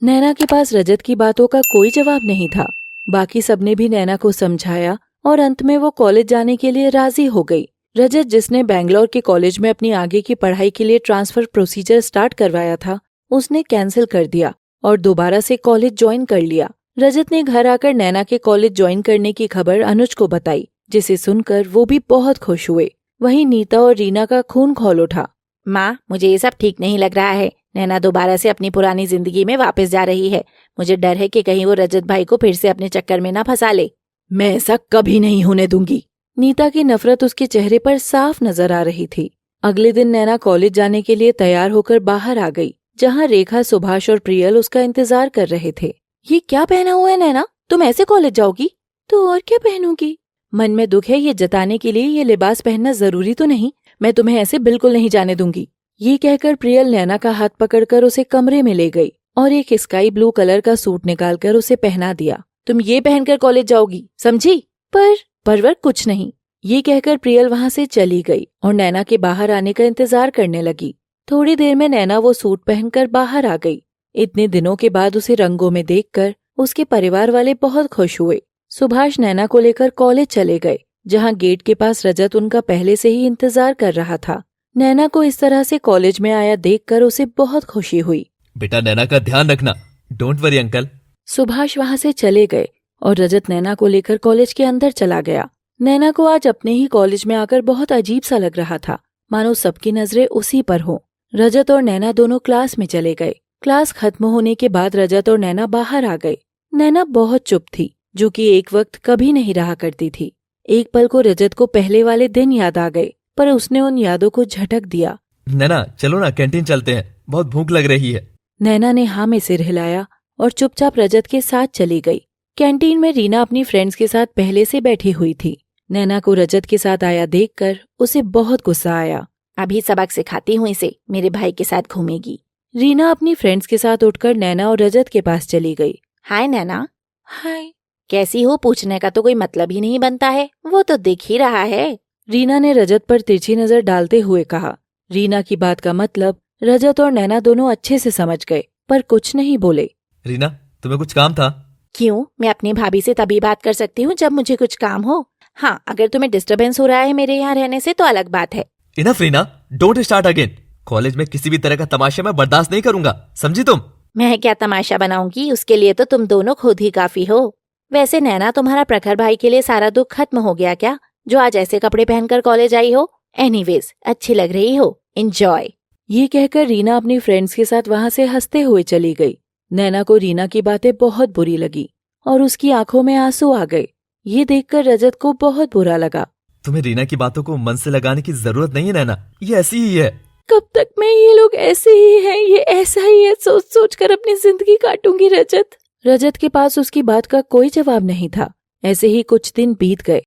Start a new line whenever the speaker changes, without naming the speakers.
नैना के पास रजत की बातों का कोई जवाब नहीं था। बाकी सबने भी नैना को समझाया और अंत में वो कॉलेज जाने के लिए राजी हो गई। रजत, जिसने बैंगलोर के कॉलेज में अपनी आगे की पढ़ाई के लिए ट्रांसफर प्रोसीजर स्टार्ट करवाया था, उसने कैंसिल कर दिया और दोबारा से कॉलेज ज्वाइन कर लिया। रजत ने घर आकर नैना के कॉलेज ज्वाइन करने की खबर अनुज को बताई, जिसे सुनकर वो भी बहुत खुश हुए। वहीं नीता और रीना का खून खौल उठा।
माँ, मुझे ये सब ठीक नहीं लग रहा है। नैना दोबारा से अपनी पुरानी जिंदगी में वापस जा रही है। मुझे डर है कि कहीं वो रजत भाई को फिर से अपने चक्कर में ना फंसा ले।
मैं ऐसा कभी नहीं होने दूंगी। नीता की नफरत उसके चेहरे पर साफ नजर आ रही थी। अगले दिन नैना कॉलेज जाने के लिए तैयार होकर बाहर आ गई, जहाँ रेखा, सुभाष और प्रियल उसका इंतजार कर रहे थे।
ये क्या पहना हुआ है नैना? तुम ऐसे कॉलेज जाओगी?
तो और क्या पहनूंगी? मन में दुख है ये जताने के लिए ये लिबास पहनना जरूरी तो नहीं। मैं तुम्हें ऐसे बिल्कुल नहीं जाने दूंगी। ये कहकर प्रियल नैना का हाथ पकड़कर उसे कमरे में ले गई और एक स्काई ब्लू कलर का सूट निकालकर उसे पहना दिया।
तुम ये पहनकर कॉलेज जाओगी, समझी?
परवर कुछ नहीं। ये कहकर प्रियल वहां से चली गई और नैना के बाहर आने का इंतजार करने लगी। थोड़ी देर में नैना वो सूट पहनकर बाहर आ गई। इतने दिनों के बाद उसे रंगों में देखकर उसके परिवार वाले बहुत खुश हुए। सुभाष नैना को लेकर कॉलेज चले गए, जहाँ गेट के पास रजत उनका पहले से ही इंतजार कर रहा था। नैना को इस तरह से कॉलेज में आया देखकर उसे बहुत खुशी हुई।
बेटा, नैना का ध्यान रखना। Don't worry uncle.
सुभाष वहां से चले गए और रजत नैना को लेकर कॉलेज के अंदर चला गया। नैना को आज अपने ही कॉलेज में आकर बहुत अजीब सा लग रहा था, मानो सबकी नजरें उसी पर हों। रजत और नैना दोनों क्लास में चले गए। क्लास खत्म होने के बाद रजत और नैना बाहर आ गए। नैना बहुत चुप थी, जो कि एक वक्त कभी नहीं रहा करती थी। एक पल को रजत को पहले वाले दिन याद आ गए, पर उसने उन यादों को झटक दिया।
नैना, चलो ना, कैंटीन चलते हैं, बहुत भूख लग रही है।
नैना ने हाँ में सिर हिलाया और चुपचाप रजत के साथ चली गई। कैंटीन में रीना अपनी फ्रेंड्स के साथ पहले से बैठी हुई थी। नैना को रजत के साथ आया देखकर उसे बहुत गुस्सा आया।
अभी सबक सिखाती हूँ इसे, मेरे भाई के साथ घूमेगी।
रीना अपनी फ्रेंड्स के साथ उठकर नैना और रजत के पास चली गई।
हाय नैना।
हाय।
कैसी हो पूछने का तो कोई मतलब ही नहीं बनता है, वो तो दिख ही रहा है।
रीना ने रजत पर तिरछी नजर डालते हुए कहा। रीना की बात का मतलब रजत और नैना दोनों अच्छे से समझ गए, पर कुछ नहीं बोले।
रीना, तुम्हें कुछ काम था?
क्यों? मैं अपनी भाभी से तभी बात कर सकती हूँ जब मुझे कुछ काम हो। हाँ, अगर तुम्हें डिस्टरबेंस हो रहा है मेरे यहाँ रहने से तो अलग बात है।
Enough Reena, don't start again. College में किसी भी तरह का तमाशा मैं बर्दाश्त नहीं करूंगा, समझी तुम?
मैं क्या तमाशा बनाऊंगी? उसके लिए तो तुम दोनों खुद ही काफी हो। वैसे नैना, तुम्हारा प्रखर भाई के लिए सारा दुख खत्म हो गया क्या, जो आज ऐसे कपड़े पहनकर कॉलेज आई हो? एनीवेज, अच्छी लग रही हो, एंजॉय।
ये कहकर रीना अपनी फ्रेंड्स के साथ वहां से हंसते हुए चली गई। नैना को रीना की बातें बहुत बुरी लगी और उसकी आंखों में आंसू आ गए। ये देखकर रजत को बहुत बुरा लगा।
तुम्हें रीना की बातों को मन से लगाने की जरूरत नहीं है नैना, ये ऐसी ही है।
कब तक मैं ये लोग ऐसे ही हैं, ये ऐसा ही है, सोच सोच कर अपनी जिंदगी काटूंगी। रजत के पास उसकी बात का कोई जवाब नहीं था। ऐसे ही कुछ दिन बीत गए।